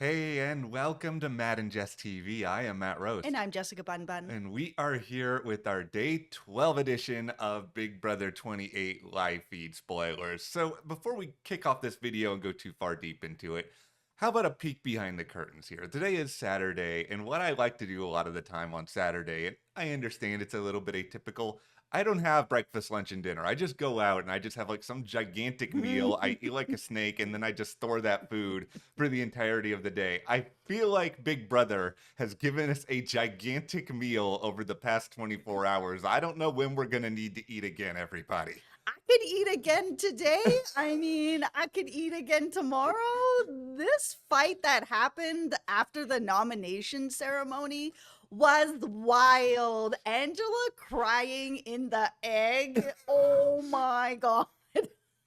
Hey, and welcome to Matt and Jess TV. I am Matt Rose, And I'm Jessica Bun Bun. and we are here with our day 12 edition of Big Brother 28 live feed spoilers. So, before we kick off this video and go too far deep into it, how about a peek behind the curtains here? Today is Saturday, and what I like to do a lot of the time on Saturday, and I understand it's a little bit atypical. I don't have breakfast, lunch, and dinner. I just go out and I just have like some gigantic meal. I eat like a snake, and then I just store that food for the entirety of the day. I feel like Big Brother has given us a gigantic meal over the past 24 hours. I don't know when we're going to need to eat again, everybody. I could eat again today. I could eat again tomorrow. This fight that happened after the nomination ceremony was wild. Angela crying in the egg. Oh my God.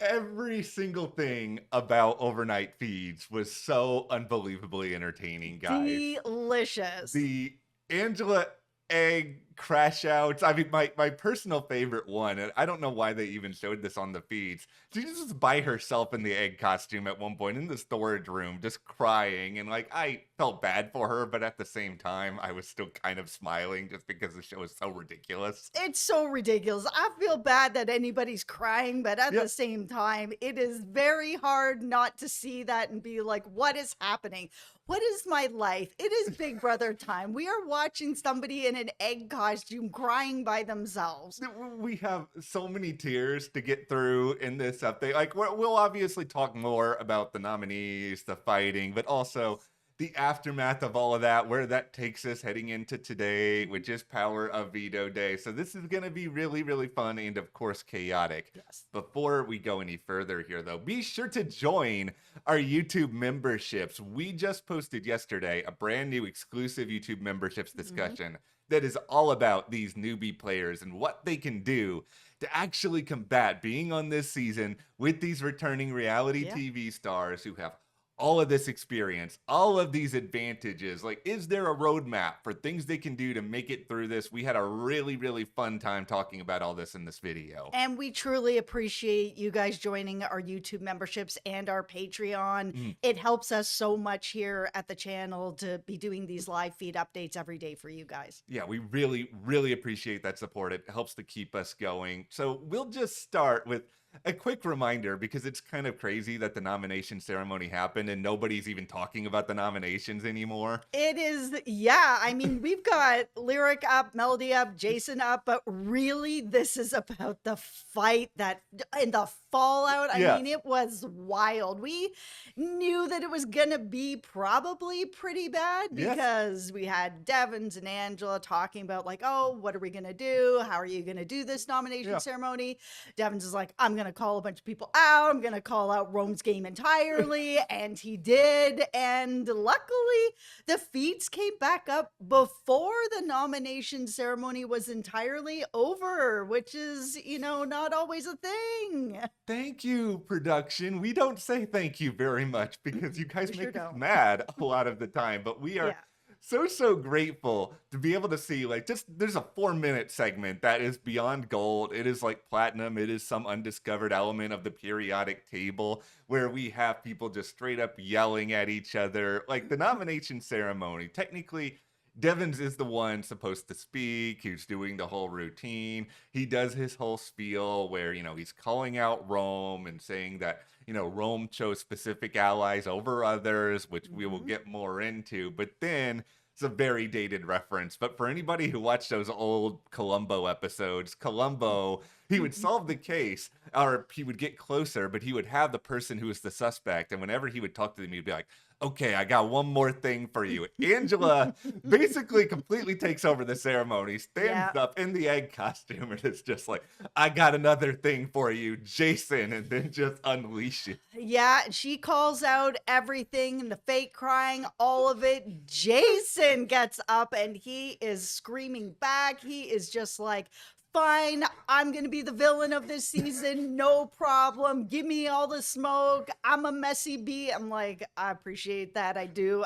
Every single thing about overnight feeds was so unbelievably entertaining, guys. Delicious. The Angela egg crash outs. I mean, my personal favorite one, and I don't know why they even showed this on the feeds. She's just by herself in the egg costume at one point in the storage room, just crying. And like, I felt bad for her, but at the same time, I was still kind of smiling just because the show is so ridiculous. It's so ridiculous. I feel bad that anybody's crying, but at Yep. the same time, it is very hard not to see that and be like, what is happening? What is my life? It is Big Brother time. We are watching somebody in an egg costume crying by themselves. We have so many tiers to get through in this update. Like, we'll obviously talk more about the nominees, the fighting, but also the aftermath of all of that, where that takes us heading into today, which is Power of Veto Day. So this is going to be really, really fun and, of course, chaotic. Yes. Before we go any further here, though, be sure to join our YouTube memberships. We just posted yesterday a brand new exclusive YouTube memberships discussion that is all about these newbie players and what they can do to actually combat being on this season with these returning reality Yeah. TV stars who have all of this experience, all of these advantages. Like, is there a roadmap for things they can do to make it through this? We had a really, really fun time talking about all this in this video. And we truly appreciate you guys joining our YouTube memberships and our Patreon. Mm. It helps us so much here at the channel to be doing these live feed updates every day for you guys. Yeah, we really, really appreciate that support. It helps to keep us going. So we'll just start with a quick reminder, because it's kind of crazy that the nomination ceremony happened and nobody's even talking about the nominations anymore. It is, yeah. We've got Lyric up, Melody up, Jason up, but really, this is about the fight that and the fallout. Yeah. It was wild. We knew that it was gonna be probably pretty bad Yes. because we had Devins and Angela talking about like, oh, what are we gonna do? How are you gonna do this nomination Yeah. ceremony? Devins is like, I'm gonna call a bunch of people out. I'm gonna call out Rome's game entirely, and he did. And luckily, the feeds came back up before the nomination ceremony was entirely over, which is, not always a thing. Thank you, production. We don't say thank you very much because you guys We sure make us don't. mad a lot of the time, but we are Yeah. so grateful to be able to see, like, just there's a 4-minute segment that is beyond gold. It is like platinum. It is some undiscovered element of the periodic table where we have people just straight up yelling at each other. Like, the nomination ceremony, technically Devins is the one supposed to speak, who's doing the whole routine. He does his whole spiel where, he's calling out Rome and saying that, Rome chose specific allies over others, which we will Mhm. get more into. But then it's a very dated reference. But for anybody who watched those old Columbo episodes, Columbo, he would solve the case, or he would get closer, but he would have the person who was the suspect. And whenever he would talk to them, he'd be like, okay, I got one more thing for you. Angela basically completely takes over the ceremony, stands Yeah. up in the egg costume, and it's just like, I got another thing for you, Jason, and then just unleashes. Yeah, she calls out everything, the fake crying, all of it. Jason gets up and he is screaming back. He is just like, fine, I'm going to be the villain of this season. No problem. Give me all the smoke. I'm a messy bee. I'm like, I appreciate that. I do.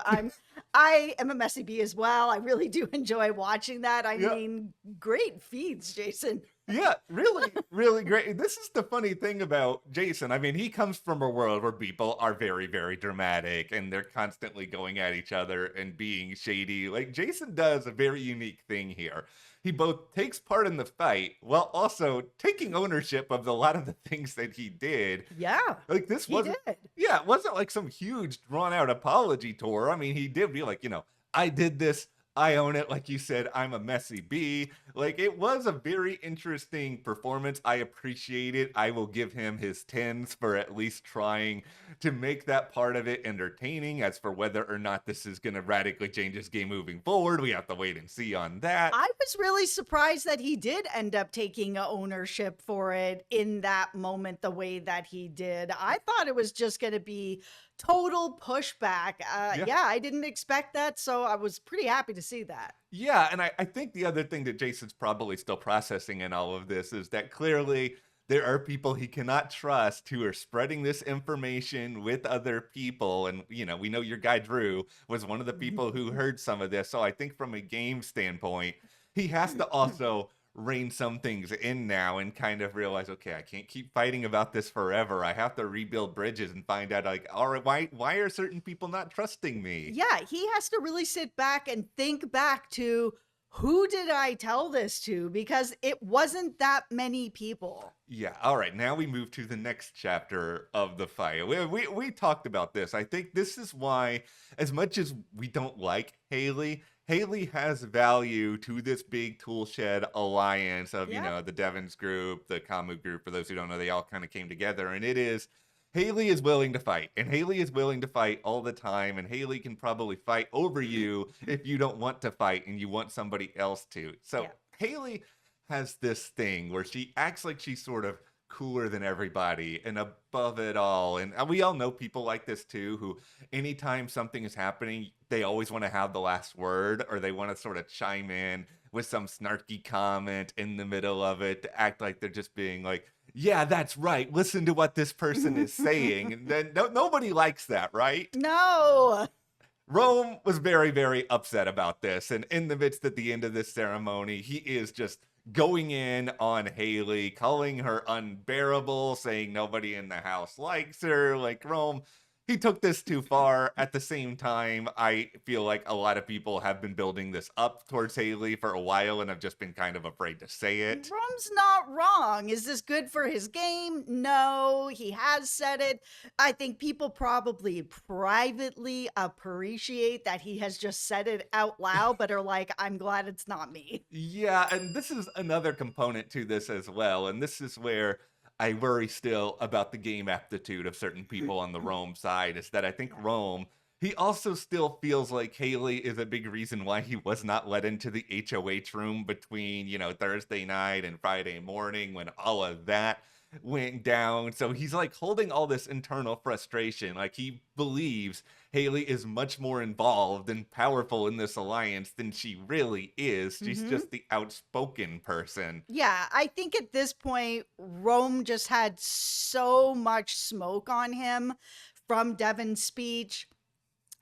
I am a messy bee as well. I really do enjoy watching that. Yep. Great feeds, Jason. Yeah, really, really great. This is the funny thing about Jason. I mean, he comes from a world where people are very, very dramatic and they're constantly going at each other and being shady. Like, Jason does a very unique thing here. He both takes part in the fight while also taking ownership of a lot of the things that he did. Yeah, Like, this he wasn't, did. yeah, it wasn't like some huge drawn out apology tour. I mean, he did be like, I did this. I own it. Like you said, I'm a messy bee. Like, it was a very interesting performance. I appreciate it. I will give him his tens for at least trying to make that part of it entertaining. As for whether or not this is going to radically change his game moving forward, we have to wait and see on that. I was really surprised that he did end up taking ownership for it in that moment the way that he did. I thought it was just going to be total pushback. Yeah. Yeah, I didn't expect that, so I was pretty happy to see that. Yeah, and I think the other thing that Jason's probably still processing in all of this is that clearly there are people he cannot trust who are spreading this information with other people. And, we know your guy Drew was one of the people who heard some of this. So I think from a game standpoint, he has to also rein some things in now and kind of realize, okay, I can't keep fighting about this forever. I have to rebuild bridges and find out, like, all right, why are certain people not trusting me? Yeah, he has to really sit back and think back to who did I tell this to? Because it wasn't that many people. Yeah. All right. Now we move to the next chapter of the fight. We talked about this. I think this is why, as much as we don't like Haley, Haley has value to this big toolshed alliance of, Yeah. the Devons group, the Kamu group. For those who don't know, they all kind of came together. And it is Haley is willing to fight, and Haley is willing to fight all the time. And Haley can probably fight over you if you don't want to fight and you want somebody else to. So Yeah. Haley has this thing where she acts like she's sort of cooler than everybody and above it all. And we all know people like this too, who anytime something is happening, they always want to have the last word, or they want to sort of chime in with some snarky comment in the middle of it to act like they're just being like, yeah, that's right. Listen to what this person is saying. And then nobody likes that, right? No. Rome was very, very upset about this. And in the midst at the end of this ceremony, he is just going in on Haley, calling her unbearable, saying nobody in the house likes her. Like, Rome, he took this too far. At the same time, I feel like a lot of people have been building this up towards Haley for a while and have just been kind of afraid to say it. Rome's not wrong. Is this good for his game? No, he has said it. I think people probably privately appreciate that he has just said it out loud, but are like, I'm glad it's not me. Yeah, and this is another component to this as well. And this is where I worry still about the game aptitude of certain people on the Rome side, is that I think Yeah. Rome, he also still feels like Haley is a big reason why he was not let into the HOH room between, Thursday night and Friday morning when all of that went down. So he's like holding all this internal frustration. Like, he believes Haley is much more involved and powerful in this alliance than she really is. She's Mhm. just the outspoken person. Yeah, I think at this point, Rome just had so much smoke on him from Devin's speech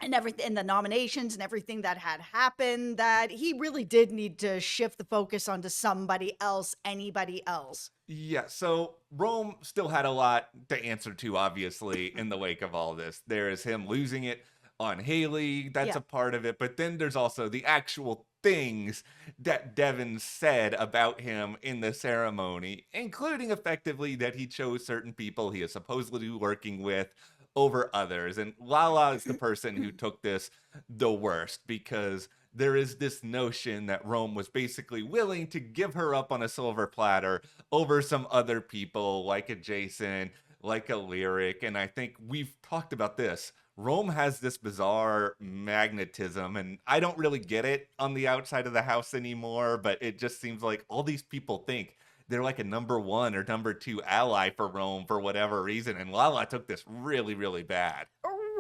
and everything, and the nominations and everything that had happened, that he really did need to shift the focus onto somebody else, anybody else. Yeah, so Rome still had a lot to answer to, obviously, in the wake of all this. There is him losing it on Haley, that's Yeah. a part of it, but then there's also the actual things that Devin said about him in the ceremony, including effectively that he chose certain people he is supposedly working with over others. And Lala is the person who took this the worst, because there is this notion that Rome was basically willing to give her up on a silver platter over some other people like a Jason, like a Lyric. And I think we've talked about this. Rome has this bizarre magnetism, and I don't really get it on the outside of the house anymore, but it just seems like all these people think they're like a number one or number two ally for Rome for whatever reason. And Lala took this really, really bad.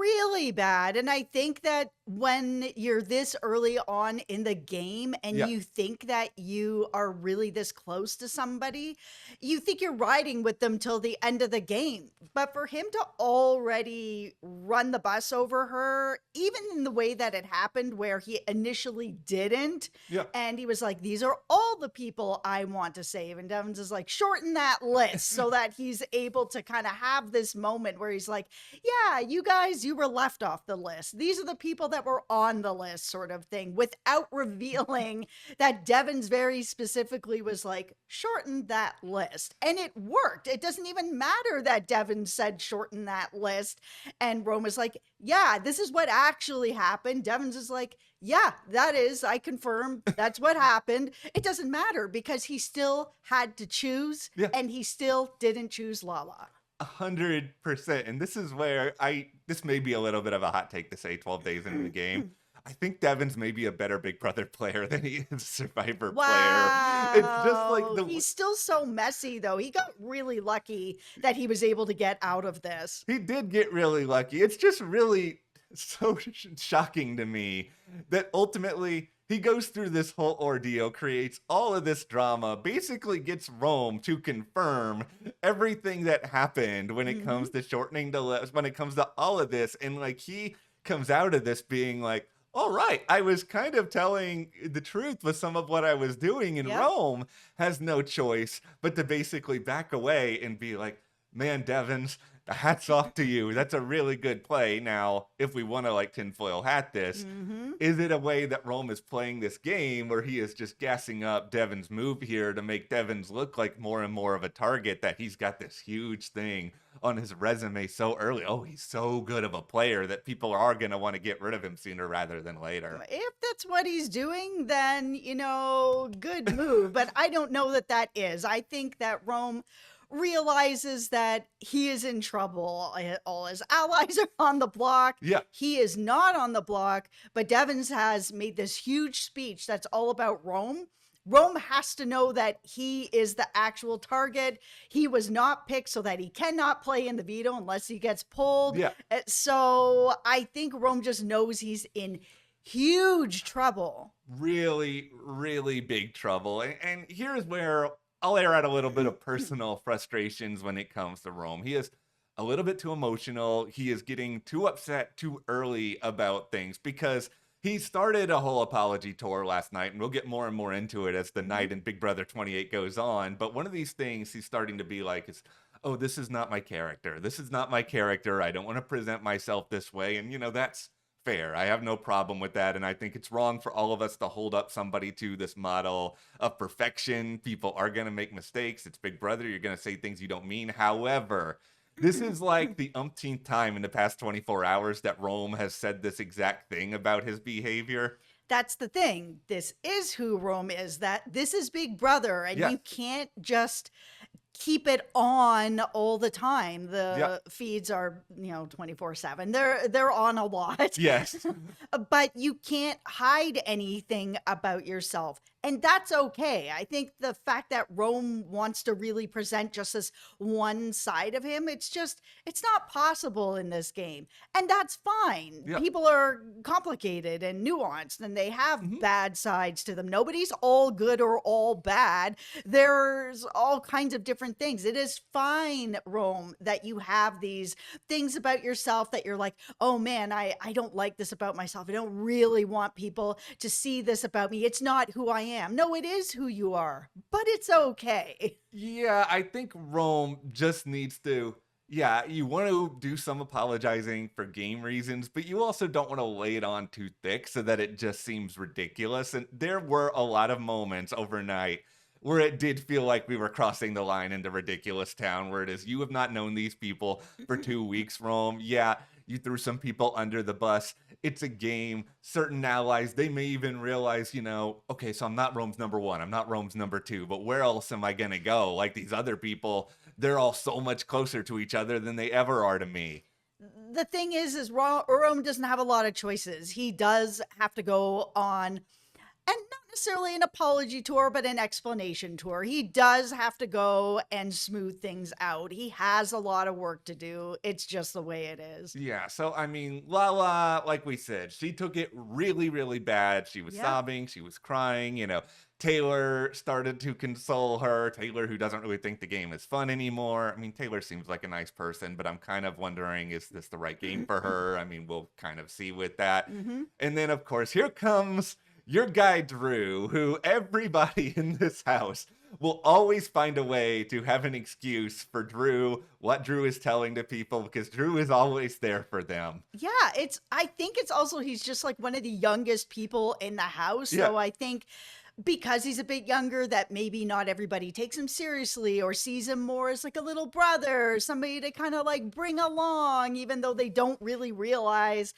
really bad. And I think that when you're this early on in the game and Yeah. you think that you are really this close to somebody, you think you're riding with them till the end of the game. But for him to already run the bus over her, even in the way that it happened, where he initially didn't, Yeah. and he was like, these are all the people I want to save. And Devins is like, shorten that list so that he's able to kind of have this moment where he's like, yeah, you guys, you were left off the list. These are the people that were on the list, sort of thing, without revealing that Devins very specifically was like, shorten that list. And it worked. It doesn't even matter that Devins said shorten that list. And Rome is like, yeah, this is what actually happened. Devins is like, yeah, that is, I confirm that's what happened. It doesn't matter because he still had to choose, Yeah. and he still didn't choose Lala. 100%. And this is where this may be a little bit of a hot take to say 12 days into the game. I think Devins may be a better Big Brother player than he is a Survivor player. It's just like He's still so messy, though. He got really lucky that he was able to get out of this. He did get really lucky. It's just really so shocking to me that ultimately he goes through this whole ordeal, creates all of this drama, basically gets Rome to confirm everything that happened when it comes to shortening the list, when it comes to all of this. And like he comes out of this being like, all right, I was kind of telling the truth with some of what I was doing, and Yep. Rome has no choice but to basically back away and be like, man, Devins, hats off to you. That's a really good play. Now, if we want to like tinfoil hat this, is it a way that Rome is playing this game where he is just gassing up Devins' move here to make Devins look like more and more of a target, that he's got this huge thing on his resume so early? Oh, he's so good of a player that people are going to want to get rid of him sooner rather than later. If that's what he's doing, then, good move. But I don't know that that is. I think that Rome realizes that he is in trouble. All his allies are on the block. Yeah. He is not on the block, but Devins has made this huge speech that's all about Rome. Rome has to know that he is the actual target. He was not picked so that he cannot play in the veto unless he gets pulled. Yeah. So I think Rome just knows he's in huge trouble. Really, really big trouble. And here's where I'll air out a little bit of personal frustrations when it comes to Rome. He is a little bit too emotional. He is getting too upset too early about things because he started a whole apology tour last night, and we'll get more and more into it as the night in Big Brother 28 goes on. But one of these things he's starting to be like is, oh, this is not my character. This is not my character. I don't want to present myself this way. And, that's fair. I have no problem with that. And I think it's wrong for all of us to hold up somebody to this model of perfection. People are going to make mistakes. It's Big Brother. You're going to say things you don't mean. However, this is like the umpteenth time in the past 24 hours that Rome has said this exact thing about his behavior. That's the thing. This is who Rome is. That this is Big Brother, and Yeah. you can't just keep it on all the time. The feeds are, 24/7. They're on a lot. Yes. But you can't hide anything about yourself. And that's okay. I think the fact that Rome wants to really present just this one side of him, it's not possible in this game. And that's fine. Yeah. People are complicated and nuanced, and they have bad sides to them. Nobody's all good or all bad. There's all kinds of different things. It is fine, Rome, that you have these things about yourself that you're like, oh man, I don't like this about myself. I don't really want people to see this about me. It's not who I am. No, it is who you are, but it's okay. Yeah, I think Rome just needs to, you want to do some apologizing for game reasons, but you also don't want to lay it on too thick so that it just seems ridiculous. And there were a lot of moments overnight where it did feel like we were crossing the line into ridiculous town, where it is, you have not known these people for 2 weeks, Rome. Yeah, you threw some people under the bus. It's a game. Certain allies, they may even realize, okay, so I'm not Rome's number one. I'm not Rome's number two, but where else am I going to go? Like these other people, they're all so much closer to each other than they ever are to me. The thing is Rome doesn't have a lot of choices. He does have to go on, and not necessarily an apology tour, but an explanation tour. He does have to go and smooth things out. He has a lot of work to do. It's just the way it is. Yeah, so I mean, Lala, like we said, she took it really, really bad. She was Yep. sobbing, she was crying. Taylor started to console her. Taylor, who doesn't really think the game is fun anymore. I mean, Taylor seems like a nice person, but I'm kind of wondering, is this the right game for her? I mean, we'll kind of see with that. Mm-hmm. And then, of course, here comes your guy, Drew, who everybody in this house will always find a way to have an excuse for Drew, what Drew is telling to people, because Drew is always there for them. Yeah, I think it's also he's just like one of the youngest people in the house. Yeah. So I think because he's a bit younger, that maybe not everybody takes him seriously or sees him more as like a little brother, somebody to kind of like bring along, even though they don't really realize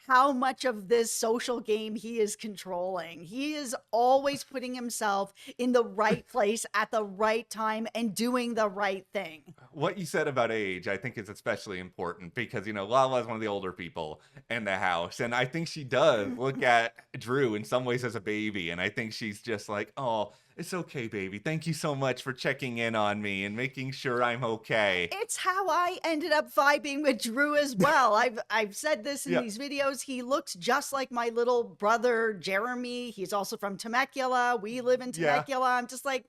how much of this social game he is controlling. He is always putting himself in the right place at the right time and doing the right thing. What you said about age, I think is especially important because, Lala is one of the older people in the house. And I think she does look at Drew in some ways as a baby. And I think she's just like, oh, it's okay, baby. Thank you so much for checking in on me and making sure I'm okay. It's how I ended up vibing with Drew as well. I've said this in Yeah. these videos. He looks just like my little brother Jeremy. He's also from Temecula. We live in Yeah. Temecula. I'm just like,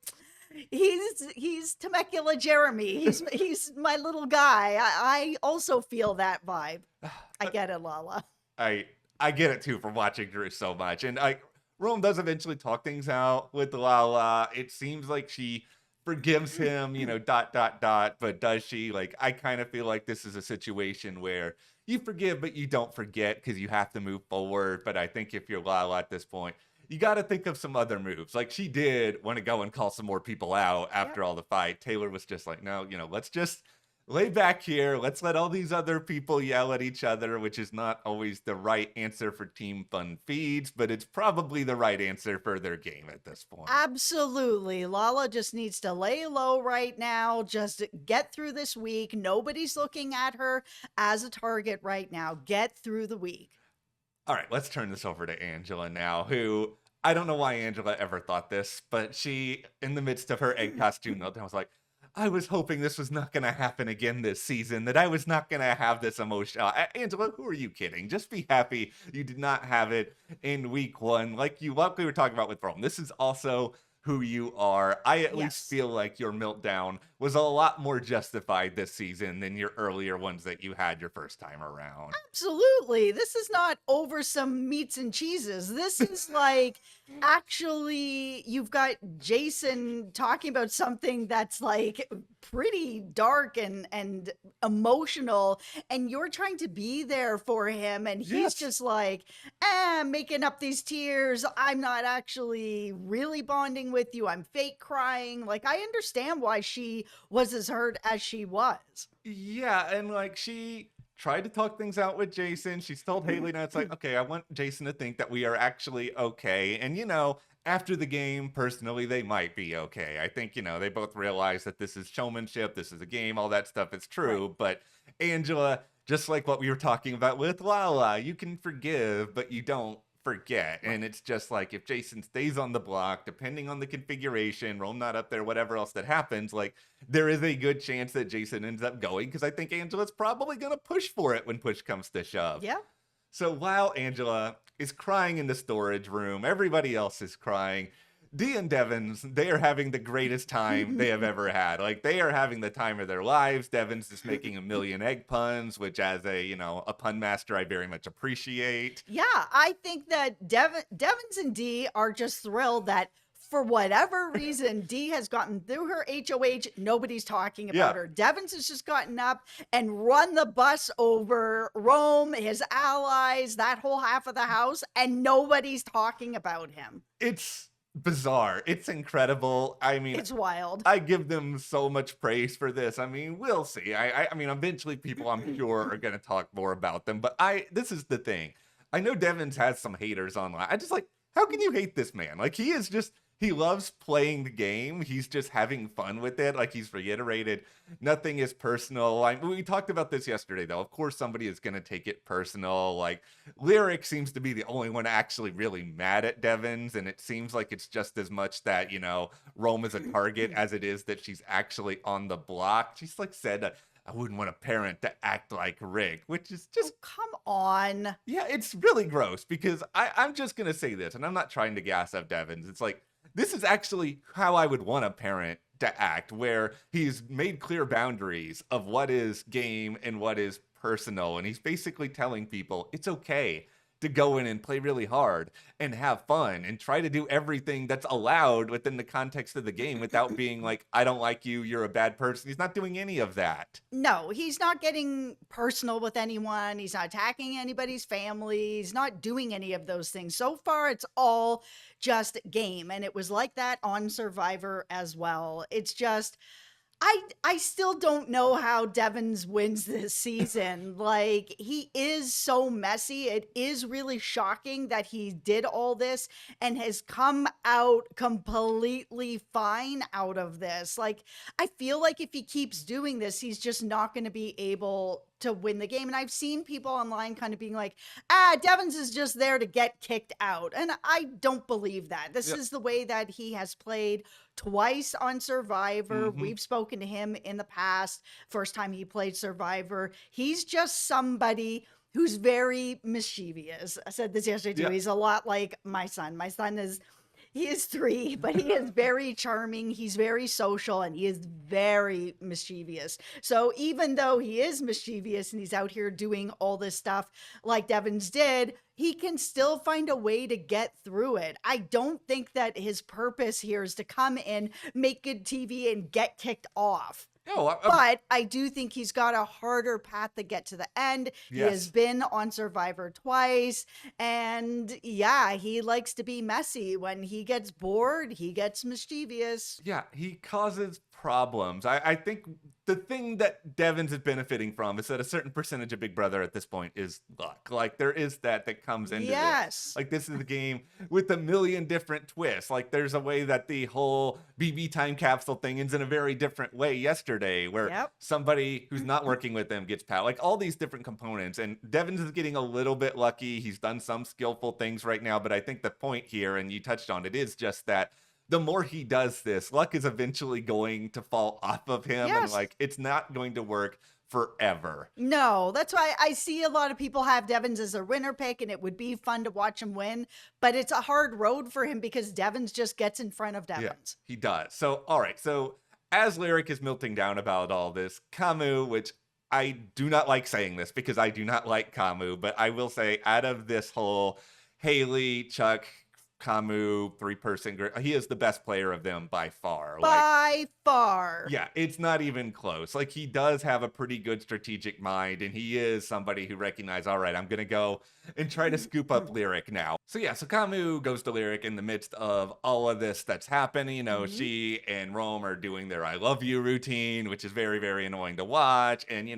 he's Temecula Jeremy. He's my little guy. I also feel that vibe. I get it, Lala. I get it too from watching Drew so much. And Rome does eventually talk things out with Lala. It seems like she forgives him, dot dot dot, but does she? Like, I kind of feel like this is a situation where you forgive but you don't forget because you have to move forward. But I think if you're Lala at this point, you got to think of some other moves. Like, she did want to go and call some more people out after all the fight. Taylor was just like, no, let's just lay back here. Let's let all these other people yell at each other, which is not always the right answer for Team Fun Feeds, but it's probably the right answer for their game at this point. Absolutely. Lala just needs to lay low right now. Just get through this week. Nobody's looking at her as a target right now. Get through the week. All right, let's turn this over to Angela now, who I don't know why Angela ever thought this, but she, in the midst of her egg costume meltdown, was like, I was hoping this was not going to happen again this season, that I was not going to have this emotion. Angela, who are you kidding? Just be happy you did not have it in week one. Like we were talking about with Rome. This is also who you are. I at least feel like your meltdown was a lot more justified this season than your earlier ones that you had your first time around. Absolutely. This is not over some meats and cheeses. This is like actually you've got Jason talking about something that's like pretty dark and emotional, and you're trying to be there for him, and he's just like, making up these tears. I'm not actually really bonding with you. I'm fake crying. Like, I understand why she was as hurt as she was. Yeah, and like she tried to talk things out with Jason. She's told Haley now it's like, okay, I want Jason to think that we are actually okay. And after the game, personally, they might be okay. I think, they both realize that this is showmanship, this is a game, all that stuff is true. Right. But Angela, just like what we were talking about with Lala, you can forgive, but you don't forget. And it's just like if Jason stays on the block, depending on the configuration, Rome not up there, whatever else that happens, like there is a good chance that Jason ends up going because I think Angela's probably going to push for it when push comes to shove. Yeah. So while Angela is crying in the storage room, everybody else is crying. Dee and Devins, they are having the greatest time they have ever had. Like, they are having the time of their lives. Devins is making a million egg puns, which as a pun master, I very much appreciate. Yeah, I think that Devins and Dee are just thrilled that for whatever reason, Dee has gotten through her HOH. Nobody's talking about her. Devins has just gotten up and run the bus over Rome, his allies, that whole half of the house, and nobody's talking about him. It's bizarre. It's incredible. I mean, it's wild. I give them so much praise for this. I mean, we'll see. I mean, eventually people I'm sure are going to talk more about them, but this is the thing. I know Devins has some haters online. I just like, how can you hate this man? Like, he loves playing the game. He's just having fun with it. Like he's reiterated, nothing is personal. We talked about this yesterday, though. Of course, somebody is going to take it personal. Like Lyric seems to be the only one actually really mad at Devins, and it seems like it's just as much that, Rome is a target as it is that she's actually on the block. She's like said, I wouldn't want a parent to act like Rick, which is Oh, just, come on. yeah, it's really gross because I'm just going to say this, and I'm not trying to gas up Devins. It's like, this is actually how I would want a parent to act, where he's made clear boundaries of what is game and what is personal. And he's basically telling people it's okay to go in and play really hard and have fun and try to do everything that's allowed within the context of the game without being like, I don't like you, you're a bad person. He's not doing any of that. No, he's not getting personal with anyone. He's not attacking anybody's family. He's not doing any of those things. So far, it's all just game. And it was like that on Survivor as well. It's just, I still don't know how Devins wins this season. Like, he is so messy. It is really shocking that he did all this and has come out completely fine out of this. Like, I feel like if he keeps doing this, he's just not going to be able to win the game. And I've seen people online kind of being like, Devins is just there to get kicked out. And I don't believe that. This Yep. is the way that he has played twice on Survivor. Mhm. We've spoken to him in the past. First time he played Survivor. He's just somebody who's very mischievous. I said this yesterday too. Yeah. He's a lot like my son. My son is he is 3, but he is very charming. He's very social and he is very mischievous. So even though he is mischievous and he's out here doing all this stuff like Devins did, he can still find a way to get through it. I don't think that his purpose here is to come in, make good TV, and get kicked off. No, But I do think he's got a harder path to get to the end. He has yes. been on Survivor twice. And yeah, he likes to be messy. When he gets bored, he gets mischievous. Yeah, he causes problems. I think the thing that Devins is benefiting from is that a certain percentage of Big Brother at this point is luck. Like there is that comes into this. Yes. Like this is a game with a million different twists. Like there's a way that the whole BB time capsule thing ends in a very different way yesterday, where Yep. somebody who's not working with them gets power. Like all these different components. And Devins is getting a little bit lucky. He's done some skillful things right now, but I think the point here, and you touched on it, is just that the more he does this, luck is eventually going to fall off of him, and Yes. like it's not going to work forever. No, that's why I see a lot of people have Devins as a winner pick, and it would be fun to watch him win. But it's a hard road for him because Devins just gets in front of Yeah, Devins. he does. So, all right. So, as Lyric is melting down about all this, Camus, which I do not like saying this because I do not like Camus, but I will say, out of this whole Haley, Chuck, Camus 3-person group, he is the best player of them by far. Like, By far. yeah, it's not even close. Like he does have a pretty good strategic mind, and he is somebody who recognizes, all right, I'm gonna go and try to scoop up Lyric now. So yeah, so Camus goes to Lyric in the midst of all of this that's happening. You know, Mhm. she and Rome are doing their I love you routine, which is very, very annoying to watch. And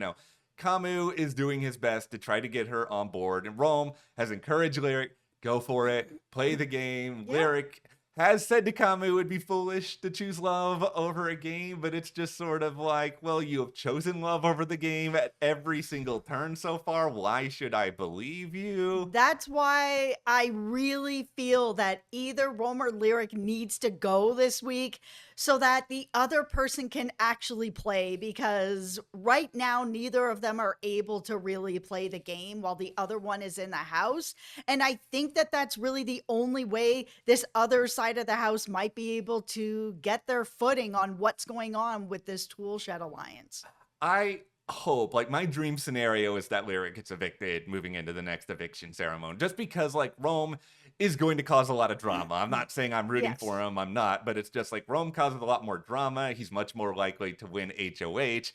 Camus is doing his best to try to get her on board, and Rome has encouraged Lyric, go for it, play the game. Yeah. Lyric has said to Camus it would be foolish to choose love over a game, but it's just sort of like, well, you have chosen love over the game at every single turn so far. Why should I believe you? That's why I really feel that either Rome or Lyric needs to go this week so that the other person can actually play, because right now neither of them are able to really play the game while the other one is in the house. And I think that that's really the only way this other side of the house might be able to get their footing on what's going on with this Toolshed alliance. I hope, like, my dream scenario is that Lyric gets evicted moving into the next eviction ceremony, just because, like, Rome is going to cause a lot of drama. I'm not saying I'm rooting Yes. for him, I'm not, but it's just like Rome causes a lot more drama. He's much more likely to win HOH.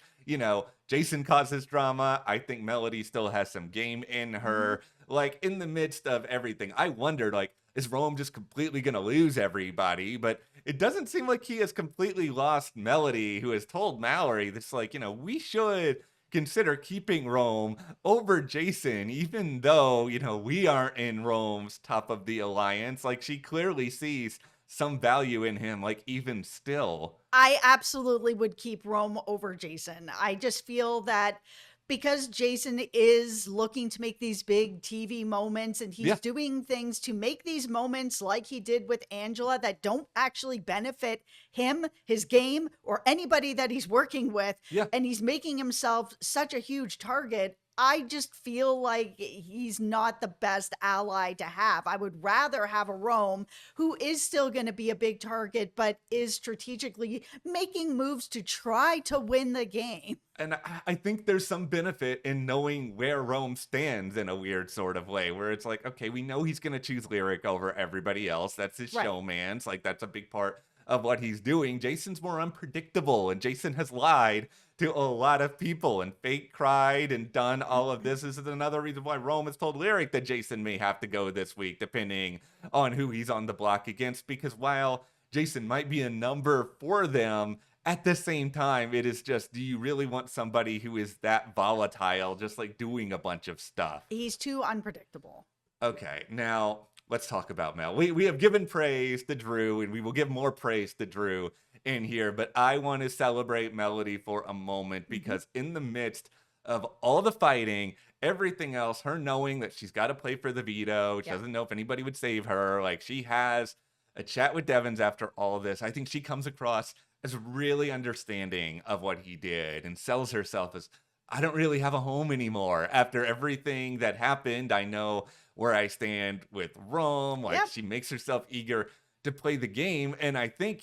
Jason causes drama. I think Melody still has some game in her. Like, in the midst of everything, I wondered, like, is Rome just completely going to lose everybody? But it doesn't seem like he has completely lost Melody, who has told Mallory that's like, we should consider keeping Rome over Jason, even though, we aren't in Rome's top of the alliance. Like, she clearly sees some value in him, like even still. I absolutely would keep Rome over Jason. I just feel that because Jason is looking to make these big TV moments and Yeah, he's doing things to make these moments like he did with Angela that don't actually benefit him, his game, or anybody that he's working with, yeah. and he's making himself such a huge target. I just feel like he's not the best ally to have. I would rather have a Rome who is still going to be a big target, but is strategically making moves to try to win the game. And I think there's some benefit in knowing where Rome stands in a weird sort of way, where it's like, okay, we know he's going to choose Lyric over everybody else. That's his Right. showman's. Like, that's a big part of what he's doing. Jason's more unpredictable, and Jason has lied to a lot of people and fake cried and done all of this. This is another reason why Rome has told Lyric that Jason may have to go this week, depending on who he's on the block against, because while Jason might be a number for them, at the same time, it is just, do you really want somebody who is that volatile, just like doing a bunch of stuff? He's too unpredictable. Okay, now let's talk about Mel. We have given praise to Drew, and we will give more praise to Drew in here, but I want to celebrate Melody for a moment because in the midst of all the fighting, everything else, her knowing that she's got to play for the veto, she Yeah. doesn't know if anybody would save her, like she has a chat with Devins after all of this. I think she comes across as really understanding of what he did and sells herself as, I don't really have a home anymore after everything that happened. I know where I stand with Rome. Like Yep. she makes herself eager to play the game. And I think,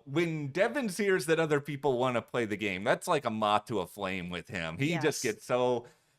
when Devins hears that other people want to play the game, that's like a moth to a flame with him. He just Yes. gets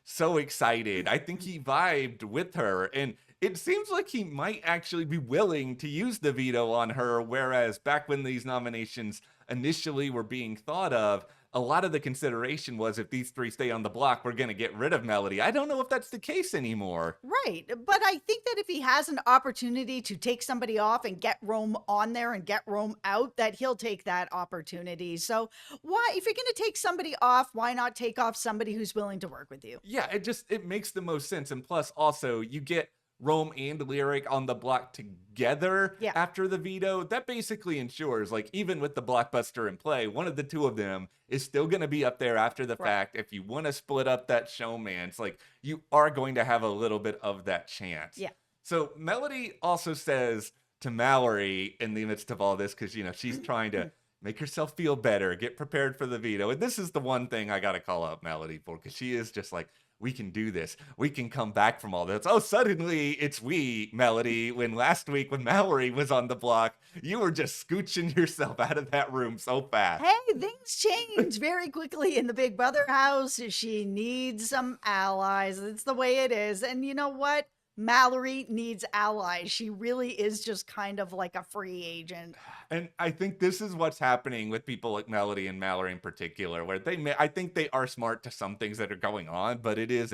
so excited. I think he vibed with her, and it seems like he might actually be willing to use the veto on her, whereas back when these nominations initially were being thought of, a lot of the consideration was if these three stay on the block, we're going to get rid of Melody. I don't know if that's the case anymore. Right. But I think that if he has an opportunity to take somebody off and get Rome on there and get Rome out, that he'll take that opportunity. So why, if you're going to take somebody off, why not take off somebody who's willing to work with you? Yeah, it makes the most sense. And plus, also, you get Rome and Lyric on the block together Yeah. after the veto. That basically ensures, like, even with the blockbuster in play, one of the two of them is still going to be up there after the Right. fact. If you want to split up that showman, it's like you are going to have a little bit of that chance. Yeah. So Melody also says to Mallory in the midst of all this, because, she's trying to make herself feel better, get prepared for the veto. And this is the one thing I got to call out Melody for, because she is just like, we can do this. We can come back from all this. Oh, suddenly it's we, Melody, when last week when Mallory was on the block, you were just scooching yourself out of that room so fast. Hey, things change very quickly in the Big Brother house. She needs some allies. It's the way it is. And you know what? Mallory needs allies. She really is just kind of like a free agent. And I think this is what's happening with people like Melody and Mallory in particular, where I think they are smart to some things that are going on, but it is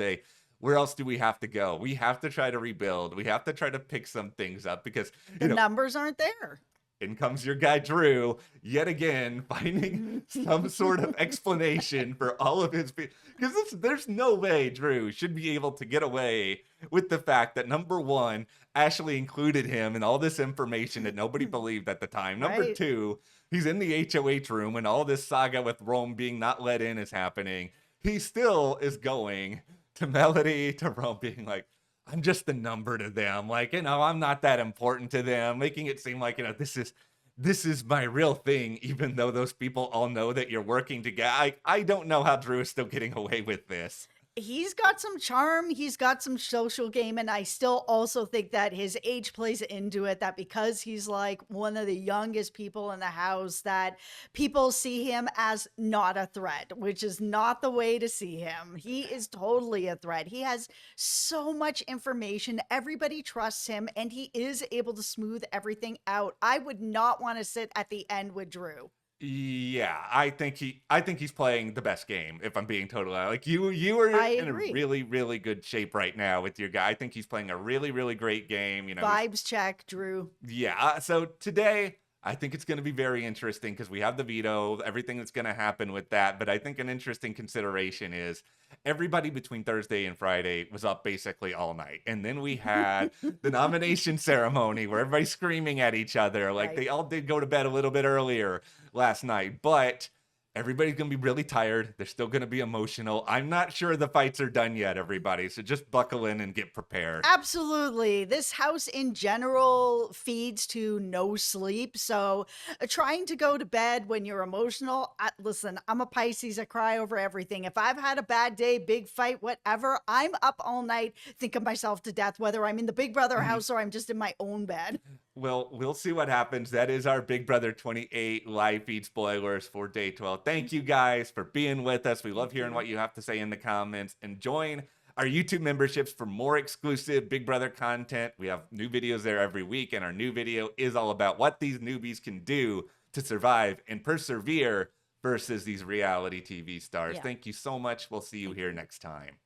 where else do we have to go? We have to try to rebuild. We have to try to pick some things up because, The numbers aren't there. in comes your guy Drew, yet again, finding some sort of explanation for all of his... Because there's no way Drew should be able to get away with the fact that, number one, Ashley included him in all this information that nobody believed at the time. Number Right. two, he's in the HOH room when all this saga with Rome being not let in is happening. He still is going to Melody, to Rome, being like, I'm just a number to them. Like, I'm not that important to them, making it seem like, this is my real thing, even though those people all know that you're working together. I don't know how Drew is still getting away with this. He's got some charm, he's got some social game, and I still also think that his age plays into it, that because he's like one of the youngest people in the house, that people see him as not a threat, which is not the way to see him. He is totally a threat. He has so much information, everybody trusts him, and he is able to smooth everything out. I would not want to sit at the end with Drew. Yeah, I think he's playing the best game, if I'm being totally honest. Like you are I in agree. a really, really good shape right now with your guy. I think he's playing a really, really great game. Vibes check, Drew. Yeah. So today, I think it's going to be very interesting because we have the veto, everything that's going to happen with that. But I think an interesting consideration is everybody between Thursday and Friday was up basically all night. And then we had the nomination ceremony where everybody's screaming at each other. Like Right. they all did go to bed a little bit earlier last night, but everybody's going to be really tired. They're still going to be emotional. I'm not sure the fights are done yet, everybody. So just buckle in and get prepared. Absolutely. This house in general feeds to no sleep. So, trying to go to bed when you're emotional, listen, I'm a Pisces. I cry over everything. If I've had a bad day, big fight, whatever, I'm up all night thinking myself to death, whether I'm in the Big Brother house or I'm just in my own bed. Well, we'll see what happens. That is our Big Brother 28 live feed spoilers for day 12. Thank you guys for being with us. We love Thank hearing you. what you have to say in the comments, and join our YouTube memberships for more exclusive Big Brother content. We have new videos there every week, and our new video is all about what these newbies can do to survive and persevere versus these reality TV stars. Yeah. Thank you so much. We'll see you Thank here you. next time.